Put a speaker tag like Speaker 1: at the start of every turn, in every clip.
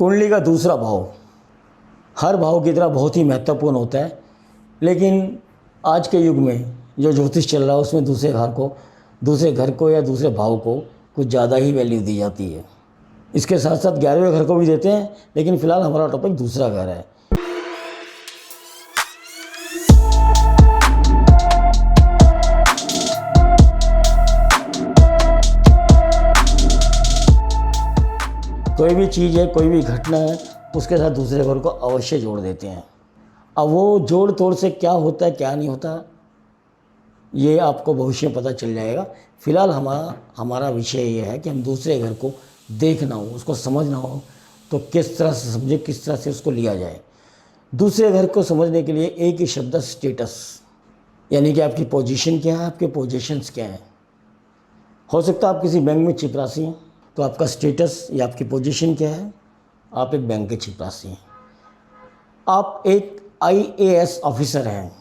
Speaker 1: कुंडली का दूसरा भाव हर भाव की तरह बहुत ही महत्वपूर्ण होता है, लेकिन आज के युग में जो ज्योतिष चल रहा है उसमें दूसरे घर को या दूसरे भाव को कुछ ज़्यादा ही वैल्यू दी जाती है। इसके साथ साथ 11वें घर को भी देते हैं, लेकिन फ़िलहाल हमारा टॉपिक दूसरा घर है। कोई भी चीज़ है, कोई भी घटना है, उसके साथ दूसरे घर को अवश्य जोड़ देते हैं। अब वो जोड़ तोड़ से क्या होता है क्या नहीं होता, ये आपको भविष्य में पता चल जाएगा। फ़िलहाल हमारा विषय ये है कि हम दूसरे घर को देखना हो, उसको समझना हो, तो किस तरह से समझे, किस तरह से उसको लिया जाए। दूसरे घर को समझने के लिए एक ही शब्द, स्टेटस, यानी कि आपकी पोजीशन क्या है, आपके पोजीशंस क्या हैं। हो सकता है आप किसी बैंक में चपरासी हैं, तो आपका स्टेटस या आपकी पोजीशन क्या है, आप एक बैंक के चपरासी हैं। आप एक IAS ऑफिसर हैं,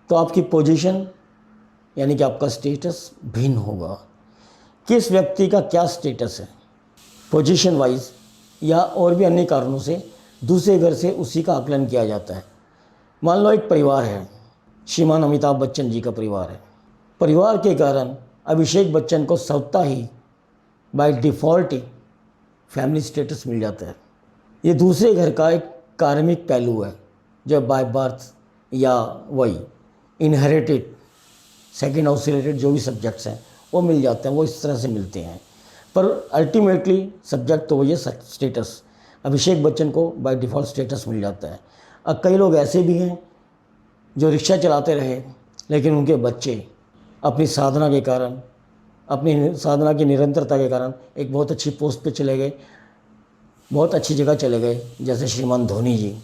Speaker 1: तो आपकी पोजीशन यानी कि आपका स्टेटस भिन्न होगा। किस व्यक्ति का क्या स्टेटस है, पोजीशन वाइज या और भी अन्य कारणों से दूसरे घर से उसी का आकलन किया जाता है। मान लो एक परिवार है, श्रीमान अमिताभ बच्चन जी का परिवार है। परिवार के कारण अभिषेक बच्चन को स्वतः ही बाय डिफ़ॉल्ट ही फैमिली स्टेटस मिल जाता है। ये दूसरे घर का एक कार्मिक पहलू है, जो बाय बर्थ या वही इनहेरिटेड सेकेंड हाउस से रिलेटेड जो भी सब्जेक्ट्स हैं वो मिल जाते हैं, वो इस तरह से मिलते हैं। पर अल्टीमेटली सब्जेक्ट तो वही है, स्टेटस। अभिषेक बच्चन को बाय डिफ़ॉल्ट स्टेटस मिल जाता है। अब कई लोग ऐसे भी हैं जो रिक्शा चलाते रहे, लेकिन उनके बच्चे अपनी साधना के कारण, अपनी साधना की निरंतरता के कारण एक बहुत अच्छी पोस्ट पे चले गए, बहुत अच्छी जगह चले गए। जैसे श्रीमान धोनी जी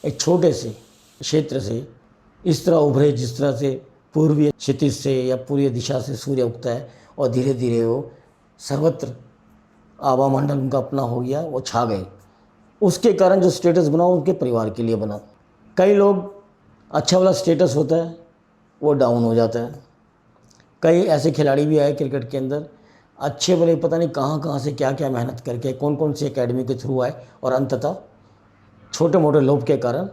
Speaker 1: एक छोटे से क्षेत्र से इस तरह उभरे जिस तरह से पूर्वीय क्षितिज से या पूर्वीय दिशा से सूर्य उगता है और धीरे धीरे वो सर्वत्र आभा मंडल उनका अपना हो गया, वो छा गए। उसके कारण जो स्टेटस बना उनके परिवार के लिए बना। कई लोग अच्छा वाला स्टेटस होता है वो डाउन हो जाता है। कई ऐसे खिलाड़ी भी आए क्रिकेट के अंदर, अच्छे भले पता नहीं कहाँ से क्या क्या मेहनत करके कौन कौन सी एकेडमी के थ्रू आए, और अंततः छोटे मोटे लोभ के कारण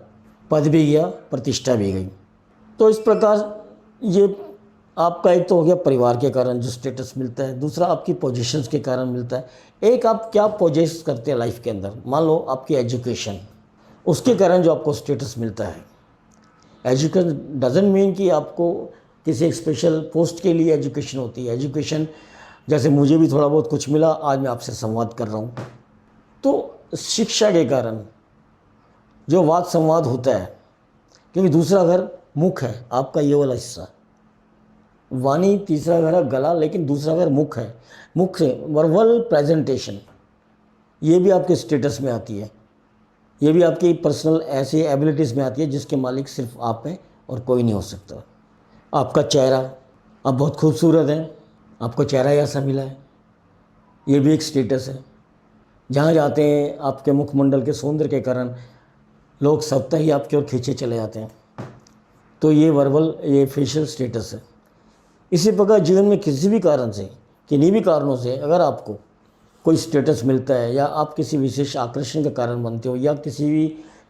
Speaker 1: पद भी गया, प्रतिष्ठा भी गई। तो इस प्रकार ये आपका एक तो हो गया परिवार के कारण जो स्टेटस मिलता है, दूसरा आपकी पोजीशंस के कारण मिलता है। एक आप क्या पोजेस करते हैं लाइफ के अंदर, मान लो आपकी एजुकेशन, उसके कारण जो आपको स्टेटस मिलता है। एजुकेशन डजंट मीन कि आपको किसी एक स्पेशल पोस्ट के लिए एजुकेशन होती है। एजुकेशन जैसे मुझे भी थोड़ा बहुत कुछ मिला, आज मैं आपसे संवाद कर रहा हूँ। तो शिक्षा के कारण जो वाद संवाद होता है, क्योंकि दूसरा घर मुख है, आपका ये वाला हिस्सा वाणी, तीसरा घर है गला, लेकिन दूसरा घर मुख है। मुख से वर्बल प्रेजेंटेशन, ये भी आपके स्टेटस में आती है, ये भी आपकी पर्सनल ऐसी एबिलिटीज़ में आती है जिसके मालिक सिर्फ आप हैं और कोई नहीं हो सकता। आपका चेहरा, आप बहुत खूबसूरत हैं, आपको चेहरा ऐसा मिला है, ये भी एक स्टेटस है। जहाँ जाते हैं आपके मुखमंडल के सौंदर्य के कारण लोग स्वतः ही आपकी ओर खींचे चले जाते हैं, तो ये वर्बल, ये फेशियल स्टेटस है। इसी प्रकार जीवन में किसी भी कारण से, किन्हीं भी कारणों से अगर आपको कोई स्टेटस मिलता है या आप किसी विशेष आकर्षण का कारण बनते हो या किसी भी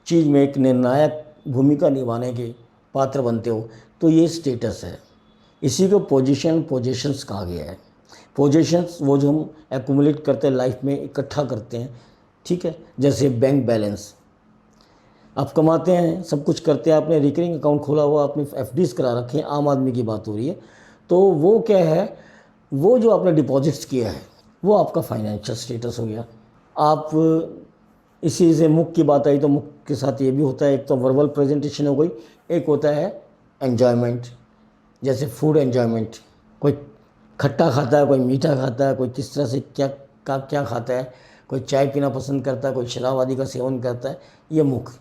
Speaker 1: चीज़ में एक निर्णायक भूमिका निभाने के पात्र बनते हो, तो ये स्टेटस है। इसी को पोजीशंस कहा गया है। पोजीशंस वो जो हम एक्यूमुलेट करते हैं लाइफ में, इकट्ठा करते हैं, ठीक है। जैसे बैंक बैलेंस, आप कमाते हैं, सब कुछ करते हैं, आपने रिकरिंग अकाउंट खोला हुआ, आपने FDs करा रखे हैं, आम आदमी की बात हो रही है, तो वो क्या है, वो जो आपने डिपॉजिट्स किया है वो आपका फाइनेंशियल स्टेटस हो गया। आप इसी से मुख की बात आई तो मुख के साथ ये भी होता है, एक तो वर्बल प्रेजेंटेशन हो गई, एक होता है एन्जॉयमेंट, जैसे फूड एन्जॉयमेंट। कोई खट्टा खाता है, कोई मीठा खाता है, कोई किस तरह से क्या खाता है, कोई चाय पीना पसंद करता है, कोई शराब आदि का सेवन करता है, ये मुख।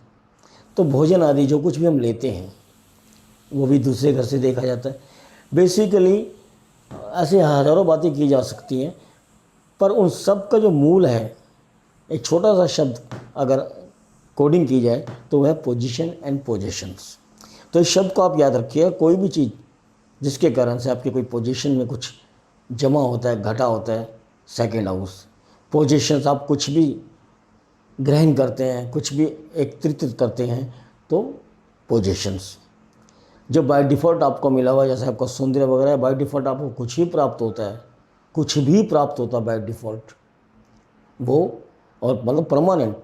Speaker 1: तो भोजन आदि जो कुछ भी हम लेते हैं वो भी दूसरे घर से देखा जाता है। बेसिकली ऐसे हज़ारों बातें की जा सकती हैं, पर उन सब का जो मूल है, एक छोटा सा शब्द अगर कोडिंग की जाए तो वह पोजीशन एंड पोजीशंस। तो इस शब्द को आप याद रखिए, कोई भी चीज़ जिसके कारण से आपकी कोई पोजीशन में कुछ जमा होता है, घटा होता है, सेकंड हाउस। पोजीशंस, आप कुछ भी ग्रहण करते हैं, कुछ भी एकत्रित करते हैं, तो पोजेशंस जो बाय डिफ़ॉल्ट आपको मिला हुआ, जैसे आपको सौंदर्य वगैरह बाय डिफ़ॉल्ट आपको कुछ ही प्राप्त होता है, कुछ भी प्राप्त होता है बाय डिफ़ॉल्ट वो, और मतलब परमानेंट।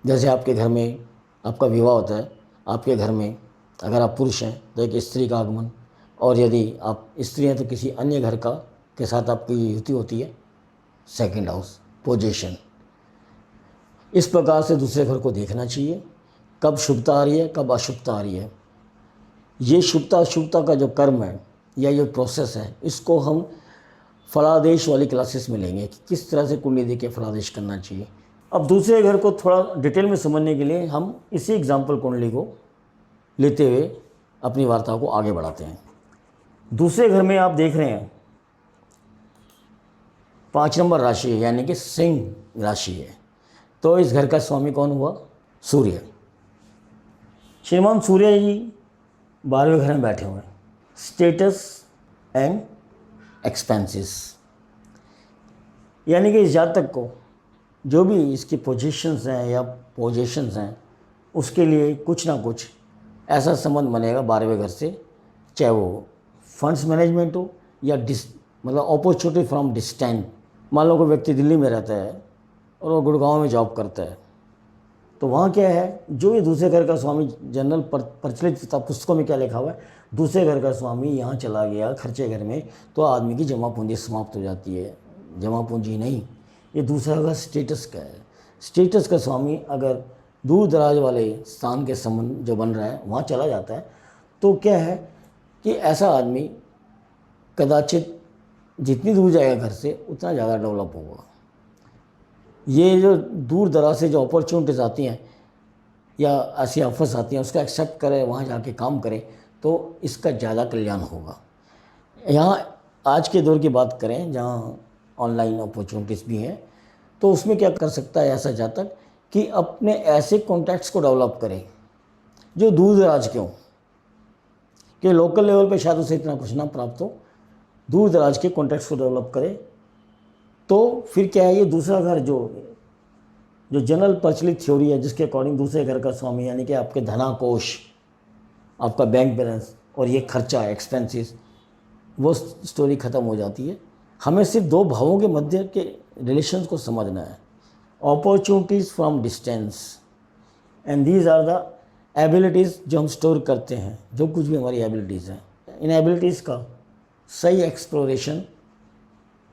Speaker 1: जैसे आपके घर में आपका विवाह होता है, आपके घर में अगर आप पुरुष हैं तो एक स्त्री का आगमन, और यदि आप स्त्री हैं तो किसी अन्य घर का के साथ आपकी युति होती है, सेकंड हाउस पोजीशन। इस प्रकार से दूसरे घर को देखना चाहिए, कब शुभता आ रही है, कब अशुभता आ रही है। ये शुभता अशुभता का जो कर्म है या ये प्रोसेस है, इसको हम फलादेश वाली क्लासेस में लेंगे कि किस तरह से कुंडली देख के फलादेश करना चाहिए। अब दूसरे घर को थोड़ा डिटेल में समझने के लिए हम इसी एग्जाम्पल कुंडली को लेते हुए अपनी वार्ता को आगे बढ़ाते हैं। दूसरे घर में आप देख रहे हैं 5 नंबर राशि है, यानी कि सिंह राशि है। तो इस घर का स्वामी कौन हुआ? सूर्य। श्रीमान सूर्य जी 12वें घर में बैठे हुए हैं। स्टेटस एंड एक्सपेंसेस, यानी कि इस जातक को जो भी इसकी पोजीशंस हैं या पोजीशंस हैं, उसके लिए कुछ ना कुछ ऐसा संबंध बनेगा 12वें घर से, चाहे वो फंड्स मैनेजमेंट हो या मतलब अपॉर्चुनिटी फ्रॉम डिस्टेंट। मान लो कोई व्यक्ति दिल्ली में रहता है और वो गुड़गांव में जॉब करता है, तो वहाँ क्या है, जो ये दूसरे घर का स्वामी जनरल प्रचलित पुस्तकों में क्या लिखा हुआ है, दूसरे घर का स्वामी यहाँ चला गया खर्चे घर में, तो आदमी की जमा पूंजी समाप्त हो जाती है। जमा पूंजी नहीं, ये दूसरा घर स्टेटस का है। स्टेटस का स्वामी अगर दूर दराज वाले स्थान के संबंध जो बन रहा है वहाँ चला जाता है, तो क्या है कि ऐसा आदमी कदाचित जितनी दूर जाएगा घर से उतना ज़्यादा डेवलप होगा। ये जो दूर दराज से जो अपॉर्चुनिटीज़ आती हैं या ऐसी ऑफर्स आती हैं, उसका एक्सेप्ट करे, वहाँ जाके काम करे, तो इसका ज़्यादा कल्याण होगा। यहाँ आज के दौर की बात करें जहाँ ऑनलाइन अपॉर्चुनिटीज़ भी हैं, तो उसमें क्या कर सकता है ऐसा जातक कि अपने ऐसे कॉन्टैक्ट्स को डेवलप करे जो दूर दराज के हों, कि लोकल लेवल पे शायद उसे इतना कुछ ना प्राप्त हो, दूर दराज के कॉन्टैक्ट्स को डेवलप करे। तो फिर क्या है, ये दूसरा घर जो जनरल प्रचलित थ्योरी है, जिसके अकॉर्डिंग दूसरे घर का स्वामी यानी कि आपके धनाकोश, आपका बैंक बैलेंस और ये खर्चा एक्सपेंसेस, वो स्टोरी ख़त्म हो जाती है। हमें सिर्फ दो भावों के मध्य के रिलेशंस को समझना है, opportunities from distance and these are the abilities जो हम स्टोर करते हैं, जो कुछ भी हमारी एबिलिटीज़ हैं। इन एबिलिटीज़ का सही एक्सप्लोरेशन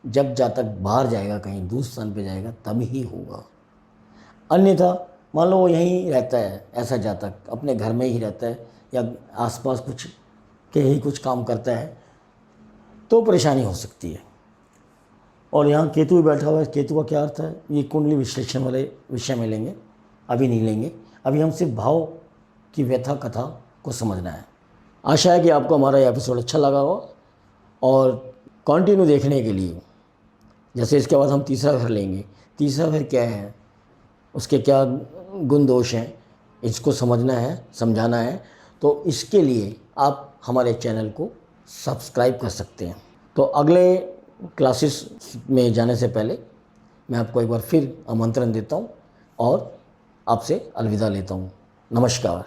Speaker 1: जब जातक बाहर जाएगा, कहीं दूसरे स्थान पे जाएगा, तब ही होगा। अन्यथा मान लो वो यहीं रहता है, ऐसा जातक अपने घर में ही रहता है या आसपास कुछ के ही कुछ काम करता है, तो परेशानी हो सकती है। और यहाँ केतु भी बैठा हुआ है। केतु का क्या अर्थ है, ये कुंडली विश्लेषण वाले विषय में लेंगे, अभी नहीं लेंगे। अभी हम सिर्फ भाव की व्यथा कथा को समझना है। आशा है कि आपको हमारा ये एपिसोड अच्छा लगा हो, और कंटिन्यू देखने के लिए, जैसे इसके बाद हम तीसरा घर लेंगे, तीसरा घर क्या है, उसके क्या गुण दोष हैं, इसको समझना है, समझाना है। तो इसके लिए आप हमारे चैनल को सब्सक्राइब कर सकते हैं। तो अगले क्लासेस में जाने से पहले मैं आपको एक बार फिर आमंत्रण देता हूँ और आपसे अलविदा लेता हूँ। नमस्कार।